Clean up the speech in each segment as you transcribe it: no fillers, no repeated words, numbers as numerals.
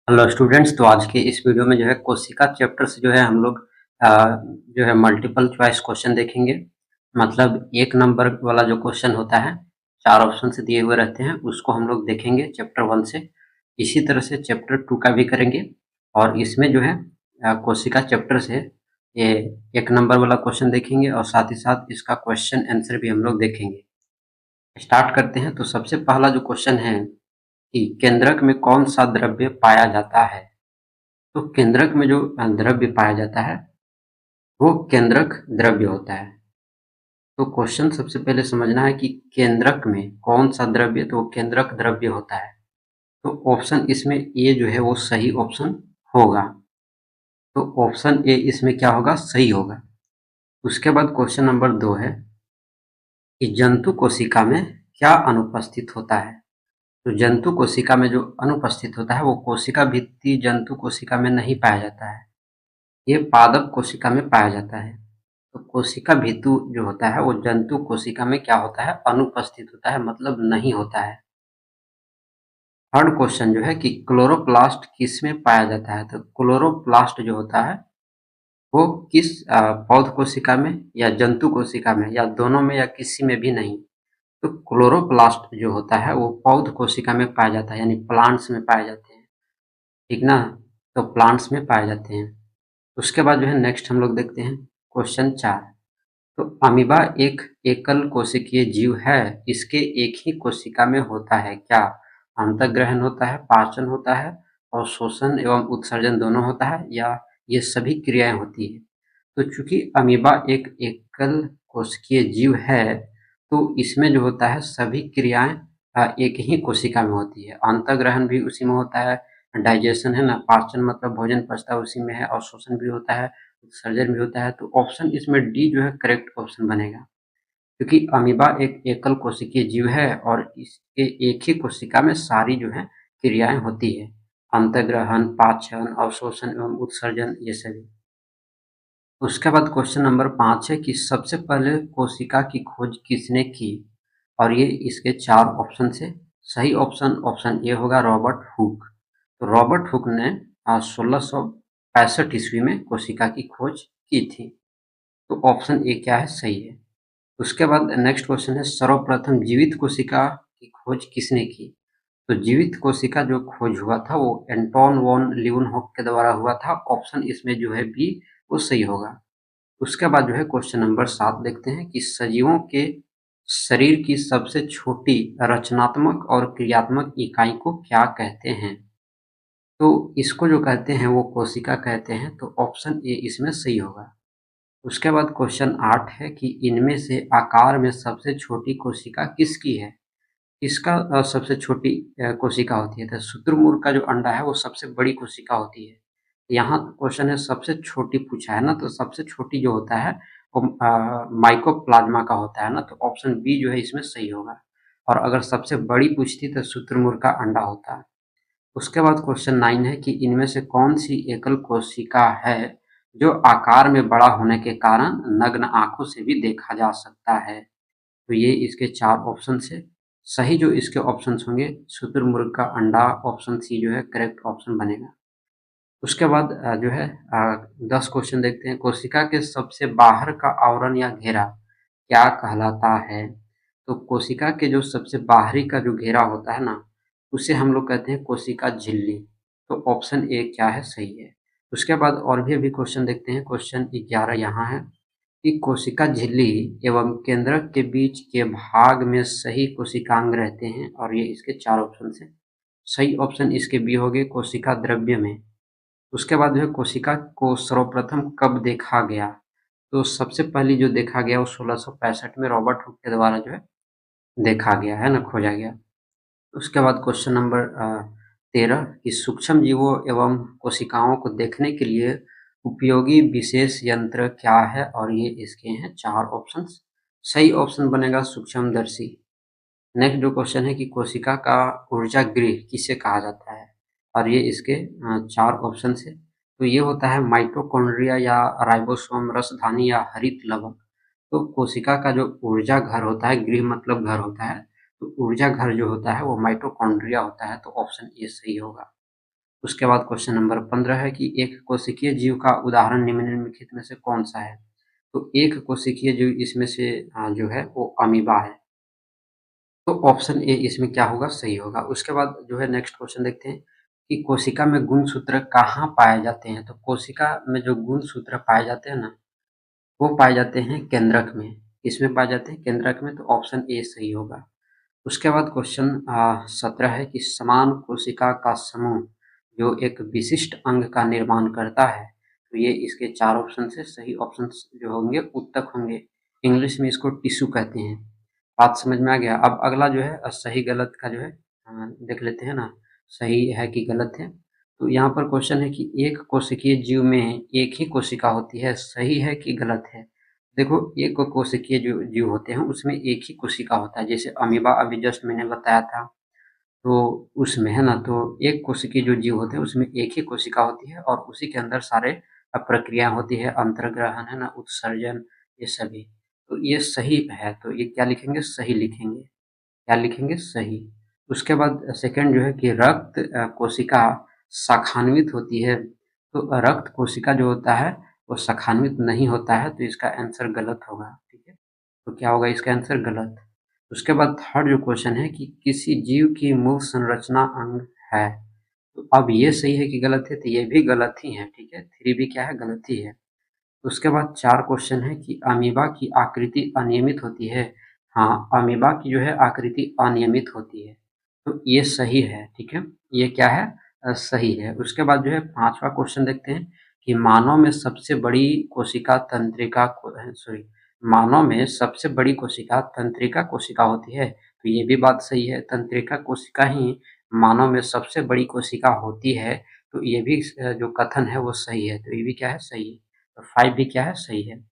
Hello students. तो आज के इस वीडियो में जो है कोशिका चैप्टर से जो है हम लोग जो है मल्टीपल चॉइस क्वेश्चन देखेंगे। मतलब एक नंबर वाला जो क्वेश्चन होता है, चार ऑप्शन से दिए हुए रहते हैं, उसको हम लोग देखेंगे चैप्टर 1 से। इसी तरह से चैप्टर 2 का भी करेंगे। और इसमें जो है कोशिका चैप्टर से ये एक नंबर वाला क्वेश्चन देखेंगे और साथ ही साथ इसका क्वेश्चन आंसर भी हम लोग देखेंगे। स्टार्ट करते हैं। तो सबसे पहला जो क्वेश्चन है कि केंद्रक में कौन सा द्रव्य पाया जाता है। तो केंद्रक में जो द्रव्य पाया जाता है वो केंद्रक द्रव्य होता है। तो क्वेश्चन सबसे पहले समझना है कि केंद्रक में कौन सा द्रव्य, तो वो केंद्रक द्रव्य होता है। तो ऑप्शन इसमें ए जो है वो सही ऑप्शन होगा। तो ऑप्शन ए इसमें क्या होगा, सही होगा। उसके बाद क्वेश्चन नंबर 2 है कि जंतु कोशिका में क्या अनुपस्थित होता है। तो जंतु कोशिका में जो अनुपस्थित होता है वो कोशिका भित्ति जंतु कोशिका में नहीं पाया जाता है, ये पादप कोशिका में पाया जाता है। तो कोशिका भित्ति जो होता है वो जंतु कोशिका में क्या होता है, अनुपस्थित होता है, मतलब नहीं होता है। थर्ड क्वेश्चन जो है कि क्लोरोप्लास्ट किस में पाया जाता है। तो क्लोरोप्लास्ट जो होता है वो किस पौध कोशिका में या जंतु कोशिका में या दोनों में या किसी में भी नहीं। तो क्लोरोप्लास्ट जो होता है वो पौध कोशिका में पाया जाता है, यानी प्लांट्स में पाए जाते हैं, ठीक ना। तो प्लांट्स में पाए जाते हैं। उसके बाद जो है नेक्स्ट हम लोग देखते हैं क्वेश्चन 4। तो अमीबा एक एकल कोशिकीय जीव है, इसके एक ही कोशिका में होता है क्या। अंतःग्रहण होता है, पाचन होता है और शोषण एवं उत्सर्जन दोनों होता है, या ये सभी क्रियाएं होती है। तो चूंकि अमीबा एक एकल कोशिकीय जीव है तो इसमें जो होता है सभी क्रियाएं एक ही कोशिका में होती है। अंतःग्रहण भी उसी में होता है, डाइजेशन है ना, पाचन मतलब भोजन पचता है उसी में है, और शोषण भी होता है, उत्सर्जन भी होता है। तो ऑप्शन इसमें डी जो है करेक्ट ऑप्शन बनेगा, क्योंकि अमीबा एक एकल कोशिकीय जीव है और इसके एक ही कोशिका में सारी जो है क्रियाएं होती है, अंतःग्रहण, पाचन, अवशोषण एवं उत्सर्जन, ये सभी। उसके बाद क्वेश्चन नंबर 5 है कि सबसे पहले कोशिका की खोज किसने की। और ये इसके चार ऑप्शन से सही ऑप्शन ऑप्शन ए होगा, रॉबर्ट हुक। तो रॉबर्ट हुक ने 1665 ईस्वी में कोशिका की खोज की थी। तो ऑप्शन ए क्या है, सही है। उसके बाद नेक्स्ट क्वेश्चन है सर्वप्रथम जीवित कोशिका की खोज किसने की। तो जीवित कोशिका जो खोज हुआ था वो एंटोन वॉन लीeuwenhoek के द्वारा हुआ था। ऑप्शन इसमें जो है बी वो सही होगा। उसके बाद जो है क्वेश्चन नंबर 7 देखते हैं कि सजीवों के शरीर की सबसे छोटी रचनात्मक और क्रियात्मक इकाई को क्या कहते हैं। तो इसको जो कहते हैं वो कोशिका कहते हैं। तो ऑप्शन ए इसमें सही होगा। उसके बाद क्वेश्चन 8 है कि इनमें से आकार में सबसे छोटी कोशिका किसकी है। इसका सबसे छोटी कोशिका होती है। तो शुतुरमुर्ग का जो अंडा है वो सबसे बड़ी कोशिका होती है। यहाँ क्वेश्चन है सबसे छोटी पूछा है ना, तो सबसे छोटी जो होता है वो माइकोप्लाज्मा का होता है ना। तो ऑप्शन बी जो है इसमें सही होगा। और अगर सबसे बड़ी पूछती तो शुतुरमुर्ग का अंडा होता है। उसके बाद क्वेश्चन 9 है कि इनमें से कौन सी एकल कोशिका है जो आकार में बड़ा होने के कारण नग्न आंखों से भी देखा जा सकता है। तो ये इसके चार ऑप्शन है। सही जो इसके ऑप्शंस होंगे, शुतुरमुर्ग का अंडा, ऑप्शन सी जो है करेक्ट ऑप्शन बनेगा। उसके बाद जो है 10 क्वेश्चन देखते हैं। कोशिका के सबसे बाहर का आवरण या घेरा क्या कहलाता है। तो कोशिका के जो सबसे बाहरी का जो घेरा होता है ना, उसे हम लोग कहते हैं कोशिका झिल्ली। तो ऑप्शन ए क्या है, सही है। उसके बाद और भी अभी क्वेश्चन देखते हैं। क्वेश्चन 11 यहाँ है कि कोशिका झिल्ली एवं केंद्रक के बीच के भाग में सही कोशिकांग रहते हैं, और ये इसके चार ऑप्शन हैं। सही ऑप्शन इसके बी हो गए, कोशिका द्रव्य में। उसके बाद जो है कोशिका को सर्वप्रथम कब देखा गया। तो सबसे पहले जो देखा गया वो 1665 में रॉबर्ट हुक के द्वारा जो है देखा गया है ना, खोजा गया। उसके बाद क्वेश्चन नंबर 13 कि सूक्ष्म जीवों एवं कोशिकाओं को देखने के लिए उपयोगी विशेष यंत्र क्या है। और ये इसके हैं चार ऑप्शंस। सही ऑप्शन बनेगा सूक्ष्मदर्शी। नेक्स्ट जो क्वेश्चन है कि कोशिका का ऊर्जा गृह किसे कहा जाता है। और ये इसके चार ऑप्शन है। तो ये होता है माइटोकॉन्ड्रिया या राइबोसोम, रसधानी या हरित लवक। तो कोशिका का जो ऊर्जा घर होता है, गृह मतलब घर होता है, तो ऊर्जा घर जो होता है वो माइटोकॉन्ड्रिया होता है। तो ऑप्शन ए सही होगा। उसके बाद क्वेश्चन नंबर 15 है कि एक कोशिकीय जीव का उदाहरण निम्नलिखित में से कौन सा है? तो एक कोशिकीय जीव इसमें से जो है वो अमीबा है। तो ऑप्शन ए इसमें क्या होगा? सही होगा। उसके बाद जो है नेक्स्ट क्वेश्चन देखते हैं कि कोशिका में गुणसूत्र कहाँ पाए जाते हैं? तो कोशिका में जो गुणसूत्र पाए जाते हैं ना, वो पाए जाते हैं केंद्रक में। किसमें पाए जाते हैं? केंद्रक में। तो ऑप्शन ए सही होगा। उसके बाद क्वेश्चन 17 है कि समान कोशिका का समूह जो एक विशिष्ट अंग का निर्माण करता है, तो ये इसके 4 ऑप्शन से सही ऑप्शन जो होंगे उत्तक होंगे। इंग्लिश में इसको टिश्यू कहते हैं। बात समझ में आ गया? अब अगला जो है सही गलत का जो है देख लेते हैं ना, सही है कि गलत है। तो यहाँ पर क्वेश्चन है कि एक कोशिकीय जीव में एक ही कोशिका होती है, सही है कि गलत है? देखो, एक कोशिकीय जो जीव होते हैं उसमें एक ही कोशिका होता है, जैसे अमीबा अभी जस्ट मैंने बताया था, तो उसमें है ना, तो एक कोशिकीय जो जीव होते हैं उसमें एक ही कोशिका होती है और उसी के अंदर सारे प्रक्रिया होती है, अंतर्ग्रहण है ना, उत्सर्जन, ये सभी। तो ये सही है, तो ये क्या लिखेंगे? सही लिखेंगे। क्या लिखेंगे? सही। उसके बाद सेकंड जो है कि रक्त कोशिका शाखान्वित होती है, तो रक्त कोशिका जो होता है वो शाखान्वित नहीं होता है, तो इसका आंसर गलत होगा। ठीक है, तो क्या होगा इसका आंसर? गलत। उसके बाद थर्ड जो क्वेश्चन है कि किसी जीव की मूल संरचना अंग है, तो अब ये सही है कि गलत है? तो ये भी गलत ही है। ठीक है, थ्री भी क्या है? गलत ही है। उसके बाद 4 क्वेश्चन है कि अमीबा की आकृति अनियमित होती है। हाँ, अमीबा की जो है आकृति अनियमित होती है, तो ये सही है। ठीक है, ये क्या है? सही है। उसके बाद जो है 5वां क्वेश्चन देखते हैं कि मानव में सबसे बड़ी कोशिका तंत्रिका सॉरी, मानव में सबसे बड़ी कोशिका तंत्रिका कोशिका होती है, तो ये भी बात सही है। तंत्रिका कोशिका ही मानव में सबसे बड़ी कोशिका होती है, तो ये भी जो कथन है वो सही है, तो ये भी क्या है? सही है। तो 5 भी क्या है? सही है।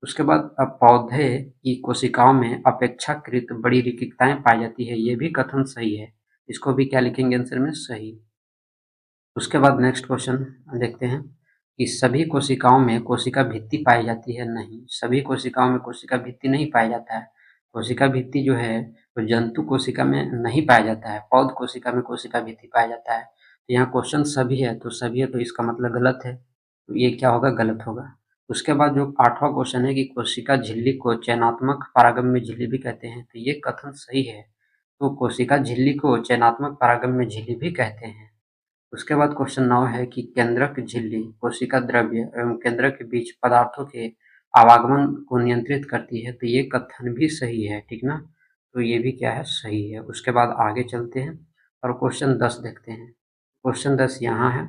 उसके बाद पौधे की कोशिकाओं में अपेक्षाकृत बड़ी रिक्तताएं पाई जाती है, ये भी कथन सही है। इसको भी क्या लिखेंगे आंसर में? सही। उसके बाद नेक्स्ट क्वेश्चन देखते हैं कि सभी कोशिकाओं में कोशिका भित्ति पाई जाती है। नहीं, सभी कोशिकाओं में कोशिका भित्ति नहीं पाया जाता है। कोशिका भित्ति जो है वो जंतु कोशिका में नहीं पाया जाता है, पौध कोशिका में कोशिका भित्ति पाया जाता है। तो यहाँ क्वेश्चन सभी है, तो सभी है, तो इसका मतलब गलत है, तो ये क्या होगा? गलत होगा। उसके बाद जो 8वां क्वेश्चन है कि कोशिका झिल्ली को चयनात्मक परागम्य झिल्ली भी कहते हैं, तो ये कथन सही है। तो कोशिका झिल्ली को चयनात्मक परागम्य झिल्ली भी कहते हैं। उसके बाद क्वेश्चन 9 है कि केंद्रक झिल्ली कोशिका द्रव्य एवं केंद्रक के बीच पदार्थों के आवागमन को नियंत्रित करती है, तो ये कथन भी सही है। ठीक ना, तो ये भी क्या है? सही है। उसके बाद आगे चलते हैं और क्वेश्चन 10 देखते हैं। क्वेश्चन 10 यहाँ है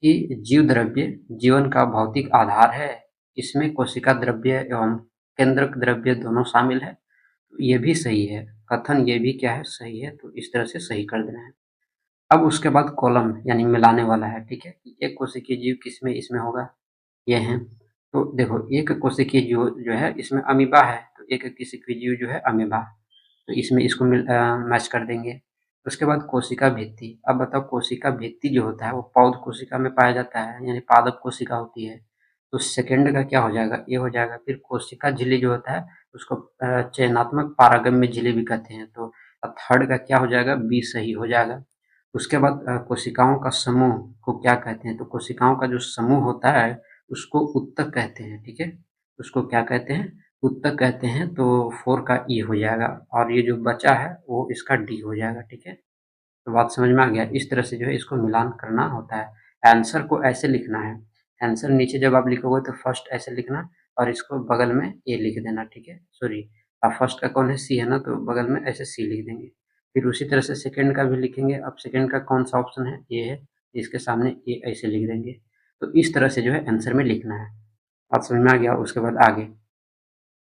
कि जीव द्रव्य जीवन का भौतिक आधार है, इसमें कोशिका द्रव्य एवं केंद्रक द्रव्य दोनों शामिल है, तो ये भी सही है। कथन ये भी क्या है? सही है, तो इस तरह से सही कर देना है। अब उसके बाद कॉलम यानी मिलाने वाला है। ठीक है, एक कोशिकीय जीव किसमें इसमें होगा? ये है। तो देखो, एक कोशिकीय जीव जो है इसमें अमीबा है, तो एक कोशिकीय जीव जो है अमीबा, तो इसमें इसको मैच कर देंगे। उसके बाद कोशिका भित्ति। अब बताओ, कोशिका भित्ति जो होता है वो पौध कोशिका में पाया जाता है, यानी पादप कोशिका होती है, तो सेकंड का क्या हो जाएगा? ये हो जाएगा। फिर कोशिका झिल्ली जो होता है उसको चयनात्मक पारगम्य झिल्ली भी कहते हैं, तो थर्ड का क्या हो जाएगा? बी सही हो जाएगा। उसके बाद कोशिकाओं का समूह को क्या कहते हैं? तो कोशिकाओं का जो समूह होता है उसको उत्तक कहते हैं। ठीक है, उसको क्या कहते हैं? उत्तक कहते हैं। तो 4 का ई हो जाएगा और ये जो बचा है वो इसका डी हो जाएगा। ठीक है, तो बात समझ में आ गया? इस तरह से जो है इसको मिलान करना होता है। आंसर को ऐसे लिखना है, आंसर नीचे जब आप लिखोगे तो फर्स्ट ऐसे लिखना और इसको बगल में ए लिख देना। ठीक है, सॉरी, फर्स्ट का कौन है? सी है ना, तो बगल में ऐसे सी लिख देंगे। फिर उसी तरह से सेकंड का भी लिखेंगे। अब सेकंड का कौन सा ऑप्शन है? ये है, इसके सामने ए ऐसे लिख देंगे। तो इस तरह से जो है आंसर में लिखना है। बात समझ में आ गया? उसके बाद आगे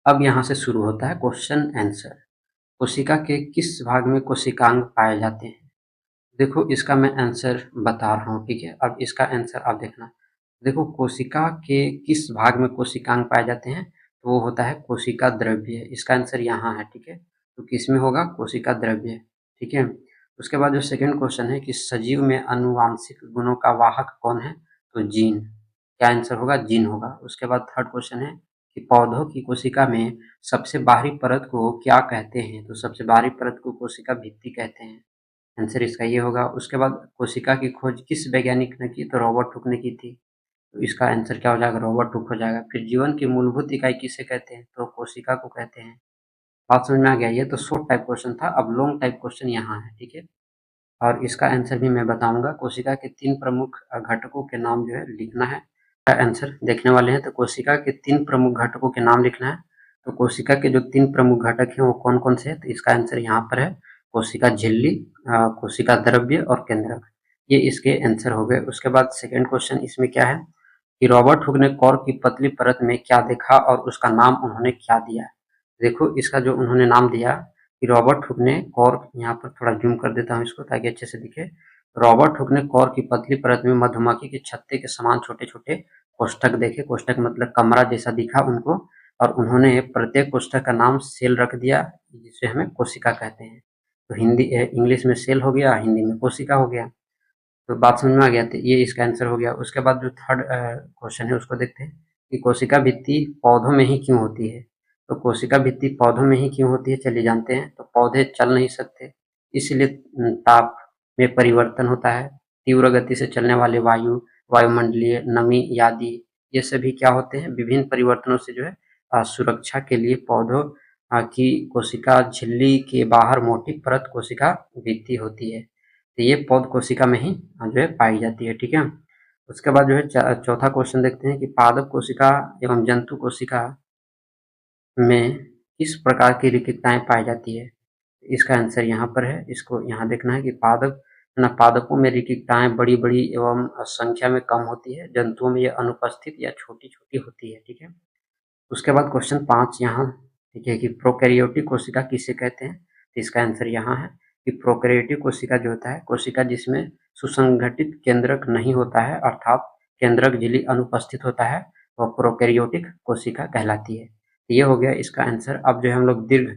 अब यहाँ से शुरू होता है क्वेश्चन आंसर। कोशिका के किस भाग में कोशिकांग पाए जाते हैं? देखो, इसका मैं आंसर बता रहा हूँ। ठीक है, अब इसका आंसर आप देखना। देखो, कोशिका के किस भाग में कोशिकांग पाए जाते हैं, तो वो होता है कोशिका द्रव्य। इसका आंसर यहाँ है। ठीक है, तो किस में होगा? कोशिका द्रव्य। ठीक है, उसके बाद जो सेकंड क्वेश्चन है कि सजीव में अनुवांशिक गुणों का वाहक कौन है, तो जीन। क्या आंसर होगा? जीन होगा। उसके बाद थर्ड क्वेश्चन है कि पौधों की कोशिका में सबसे बाहरी परत को क्या कहते हैं, तो सबसे बाहरी परत को कोशिका भित्ति कहते हैं। आंसर इसका ये होगा। उसके बाद कोशिका की खोज किस वैज्ञानिक ने की? तो रॉबर्ट हुक ने की थी। तो इसका आंसर क्या हो जाएगा? रॉबर्ट हुक हो जाएगा। फिर जीवन की मूलभूत इकाई किसे कहते हैं? तो कोशिका को कहते हैं। बात समझ में आ गया? ये तो शॉर्ट टाइप क्वेश्चन था, अब लॉन्ग टाइप क्वेश्चन यहाँ है, ठीक है। और इसका आंसर भी मैं बताऊंगा। कोशिका के 3 प्रमुख घटकों के नाम जो है लिखना है। आंसर देखने वाले हैं। तो कोशिका के 3 प्रमुख घटकों के नाम लिखना है। तो कोशिका के जो 3 प्रमुख घटक हैं वो कौन कौन से हैं? तो इसका आंसर यहाँ पर है कोशिका झिल्ली, कोशिका द्रव्य और केंद्रक। ये इसके आंसर हो गए। उसके बाद सेकेंड क्वेश्चन इसमें क्या है कि रॉबर्ट हुक ने कोर की पतली परत में क्या देखा और उसका नाम उन्होंने क्या दिया? देखो इसका जो उन्होंने नाम दिया कि रॉबर्ट हुक ने कोर, यहाँ पर थोड़ा जूम कर देता हूँ इसको ताकि अच्छे से दिखे। रॉबर्ट हुक ने कोर की पतली परत में मधुमक्खी के छत्ते के समान छोटे छोटे कोष्ठक देखे। कोष्ठक मतलब कमरा जैसा दिखा उनको, और उन्होंने प्रत्येक कोष्ठक का नाम सेल रख दिया, जिसे हमें कोशिका कहते हैं। तो हिंदी इंग्लिश में सेल हो गया, हिंदी में कोशिका हो गया। तो बात समझ में आ गया? तो ये इसका आंसर हो गया। उसके बाद जो थर्ड क्वेश्चन है उसको देखते हैं कि कोशिका भित्ति पौधों में ही क्यों होती है? तो कोशिका भित्ति पौधों में ही क्यों होती है, चलिए जानते हैं। तो पौधे चल नहीं सकते, इसलिए ताप में परिवर्तन होता है। तीव्र गति से चलने वाले वायु, वायुमंडलीय नमी आदि, ये सभी क्या होते हैं? विभिन्न परिवर्तनों से जो है सुरक्षा के लिए पौधों की कोशिका झिल्ली के बाहर मोटी परत कोशिका भित्ति होती है। तो ये पौध कोशिका में ही जो है पाई जाती है, ठीक है। उसके बाद जो है चौथा क्वेश्चन देखते हैं कि पादप कोशिका एवं जंतु कोशिका में किस प्रकार की रिक्तताएं पाई जाती है? इसका आंसर यहाँ पर है। इसको यहाँ देखना है कि पादपों में रिक्तताएं बड़ी बड़ी एवं संख्या में कम होती है, जंतुओं में यह अनुपस्थित या छोटी छोटी होती है, ठीक है। उसके बाद क्वेश्चन 5 यहाँ, ठीक है, कि प्रोकैरियोटिक कोशिका किसे कहते हैं? तो इसका आंसर यहाँ है कि प्रोकैरियोटिक कोशिका जो होता है, कोशिका जिसमें सुसंगठित केंद्रक नहीं होता है, अर्थात केंद्रक झिल्ली अनुपस्थित होता है, वह प्रोकैरियोटिक कोशिका कहलाती है। ये हो गया इसका आंसर। अब जो है हम लोग दीर्घ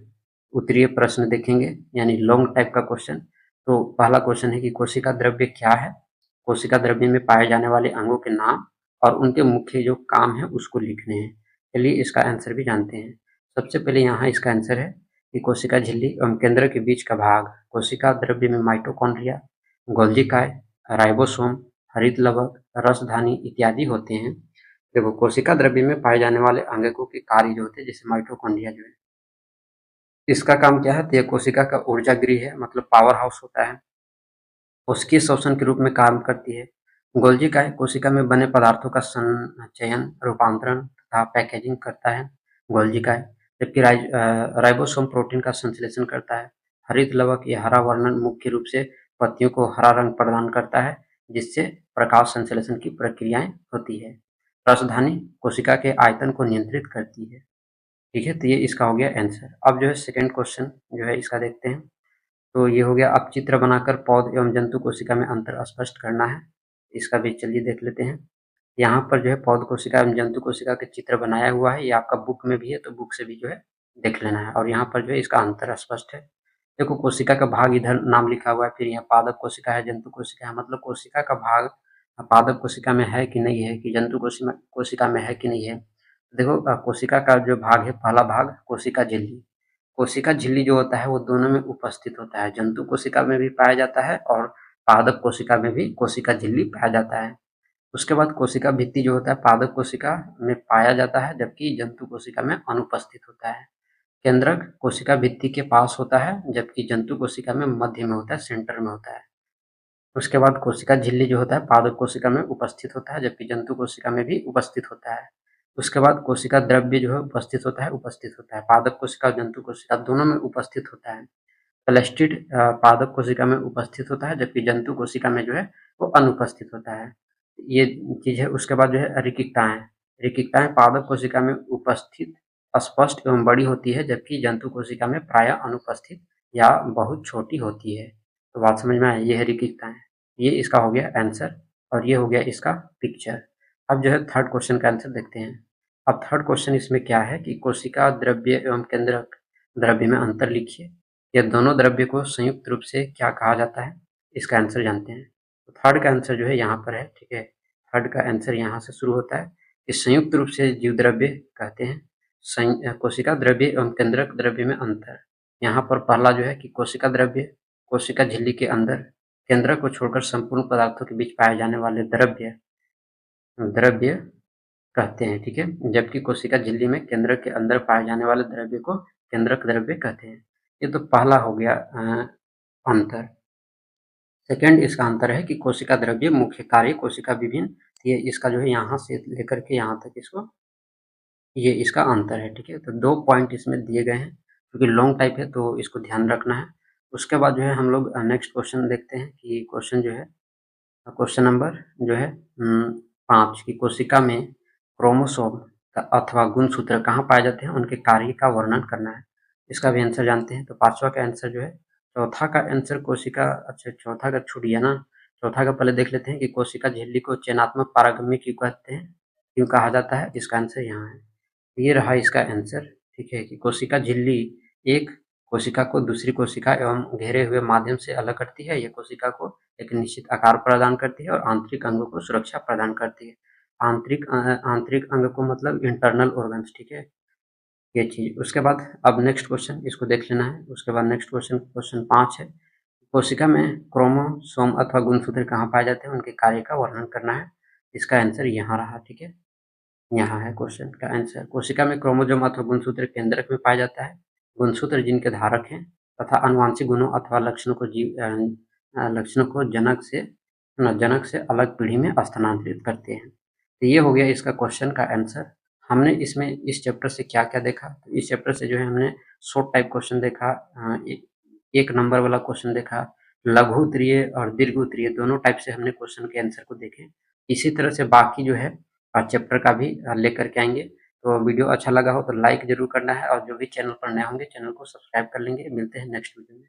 उत्तरीय प्रश्न देखेंगे, यानी लॉन्ग टाइप का क्वेश्चन। तो पहला क्वेश्चन है कि कोशिका द्रव्य क्या है? कोशिका द्रव्य में पाए जाने वाले अंगों के नाम और उनके मुख्य जो काम है उसको लिखने हैं। चलिए इसका आंसर भी जानते हैं। सबसे पहले यहाँ इसका आंसर है कि कोशिका झिल्ली एवं केंद्र के बीच का भाग। कोशिका द्रव्य में माइटोकॉन्ड्रिया, गोल्गी काय, राइबोसोम, हरित लवक, रसधानी इत्यादि होते हैं। देखो कोशिका द्रव्य में पाए जाने वाले अंगकों के कार्य जो होते हैं, जैसे माइटोकॉन्ड्रिया जो है, इसका काम क्या है? तो यह कोशिका का ऊर्जा गृह है, मतलब पावर हाउस होता है। उसके शोषण के रूप में काम करती है। गोल्गी काय कोशिका में बने पदार्थों का संचयन, रूपांतरण तथा पैकेजिंग करता है, गोल्गी काय। जबकि राइबोसोम प्रोटीन का संश्लेषण करता है। हरित लवक या हरा वर्णन मुख्य रूप से पत्तियों को हरा रंग प्रदान करता है, जिससे प्रकाश संश्लेषण की प्रक्रियाएं होती है। रसधानी कोशिका के आयतन को नियंत्रित करती है, ठीक है। तो ये इसका हो गया आंसर। अब जो है सेकेंड क्वेश्चन जो है इसका देखते हैं। तो ये हो गया। अब चित्र बनाकर पौध एवं जंतु कोशिका में अंतर स्पष्ट करना है। इसका भी चलिए देख लेते हैं। यहाँ पर जो है पौध कोशिका एवं जंतु कोशिका के चित्र बनाया हुआ है। ये आपका बुक में भी है, तो बुक से भी जो है देख लेना है। और यहाँ पर जो है इसका अंतर स्पष्ट है। देखो कोशिका का भाग इधर नाम लिखा हुआ है, फिर यहाँ पादप कोशिका है, जंतु कोशिका है, मतलब कोशिका का भाग पादप कोशिका में है कि नहीं है, कि जंतु कोशिका में है कि नहीं है। देखो कोशिका का जो भाग है, पहला भाग कोशिका झिल्ली। कोशिका झिल्ली जो होता है वो दोनों में उपस्थित होता है, जंतु कोशिका में भी पाया जाता है और पादप कोशिका में भी कोशिका झिल्ली पाया जाता है। उसके बाद कोशिका भित्ति जो होता है पादप कोशिका में पाया जाता है, जबकि जंतु कोशिका में अनुपस्थित होता है। केंद्रक कोशिका भित्ति के पास होता है, जबकि जंतु कोशिका में मध्य में होता है, सेंटर में होता है। उसके बाद कोशिका झिल्ली जो होता है पादप कोशिका में उपस्थित होता है, जबकि जंतु कोशिका में भी उपस्थित होता है। उसके बाद कोशिका द्रव्य जो है उपस्थित होता है, पादप कोशिका और जंतु कोशिका दोनों में उपस्थित होता है। प्लास्टिड पादप कोशिका में उपस्थित होता है, जबकि जंतु कोशिका में जो है वो अनुपस्थित होता है। ये चीज है। उसके बाद जो है रिक्तताएं पादप कोशिका में उपस्थित स्पष्ट एवं बड़ी होती है, जबकि जंतु कोशिका में प्रायः अनुपस्थित या बहुत छोटी होती है। तो बात समझ में आया? ये है रिक्तताएं। ये इसका हो गया आंसर और ये हो गया इसका पिक्चर। अब जो है थर्ड क्वेश्चन का आंसर देखते हैं। अब थर्ड क्वेश्चन इसमें क्या है कि कोशिका द्रव्य एवं केंद्रक द्रव्य में अंतर लिखिए। यह दोनों द्रव्य को संयुक्त रूप से क्या कहा जाता है? इसका आंसर जानते हैं। तो थर्ड का आंसर जो है यहाँ पर है, ठीक है। थर्ड का आंसर यहाँ से शुरू होता है कि संयुक्त रूप से जीव द्रव्य कहते हैं। कोशिका द्रव्य एवं केंद्रक द्रव्य में अंतर। यहाँ पर पहला जो है कि कोशिका द्रव्य कोशिका झिल्ली के अंदर केंद्रक को छोड़कर संपूर्ण पदार्थों के बीच पाए जाने वाले द्रव्य कहते हैं, ठीक है। जबकि कोशिका झिल्ली में केंद्रक के अंदर पाए जाने वाले द्रव्य को केंद्रक द्रव्य कहते हैं। ये तो पहला हो गया अंतर। सेकेंड इसका अंतर है कि कोशिका द्रव्य मुख्य कार्य कोशिका विभिन्न, ये इसका जो है यहाँ से लेकर के यहाँ तक इसको, ये इसका अंतर है, ठीक है। तो 2 पॉइंट इसमें दिए गए हैं, क्योंकि लॉन्ग टाइप है तो इसको ध्यान रखना है। उसके बाद जो है हम लोग नेक्स्ट क्वेश्चन देखते हैं कि क्वेश्चन जो है, क्वेश्चन नंबर जो है 5 की कोशिका में क्रोमोसोम अथवा गुणसूत्र कहाँ पाए जाते हैं, उनके कार्य का वर्णन करना है। इसका भी आंसर जानते हैं। तो 5वां का आंसर जो है, चौथा का आंसर कोशिका, अच्छा चौथा का छूट गया ना, चौथा का पहले देख लेते हैं कि कोशिका झिल्ली को चयनात्मक पारगम्य क्यों कहते हैं, क्यों कहा जाता है। इसका आंसर यहाँ है, ये रहा इसका आंसर, ठीक है। कि कोशिका झिल्ली एक कोशिका को दूसरी कोशिका एवं घेरे हुए माध्यम से अलग करती है। यह कोशिका को एक निश्चित आकार प्रदान करती है और आंतरिक अंगों को सुरक्षा प्रदान करती है। आंतरिक अंग को मतलब इंटरनल ऑर्गन्स, ठीक है, ये चीज। उसके बाद अब नेक्स्ट क्वेश्चन इसको देख लेना है। उसके बाद नेक्स्ट क्वेश्चन 5 है, कोशिका में क्रोमोसोम अथवा गुणसूत्र कहाँ पाए जाते हैं, उनके कार्य का वर्णन करना है। इसका आंसर यहाँ रहा, ठीक है, यहाँ है क्वेश्चन का आंसर। कोशिका में क्रोमोसोम अथवा गुणसूत्र केंद्रक में पाया जाता है। गुणसूत्र जिनके धारक हैं तथा आनुवांशिक गुणों अथवा लक्षणों को जनक से अलग पीढ़ी में स्थानांतरित करते हैं। तो ये हो गया इसका क्वेश्चन का आंसर। हमने इसमें इस चैप्टर से क्या क्या देखा, तो इस चैप्टर से जो है हमने शॉर्ट टाइप क्वेश्चन देखा, एक नंबर वाला क्वेश्चन देखा, लघु उत्तरीय और दीर्घ उत्तरीय दोनों टाइप से हमने क्वेश्चन के आंसर को देखे। इसी तरह से बाकी जो है चैप्टर का भी लेकर के आएंगे। तो वीडियो अच्छा लगा हो तो लाइक जरूर करना है, और जो भी चैनल पर नए होंगे चैनल को सब्सक्राइब कर लेंगे। मिलते हैं नेक्स्ट वीडियो में।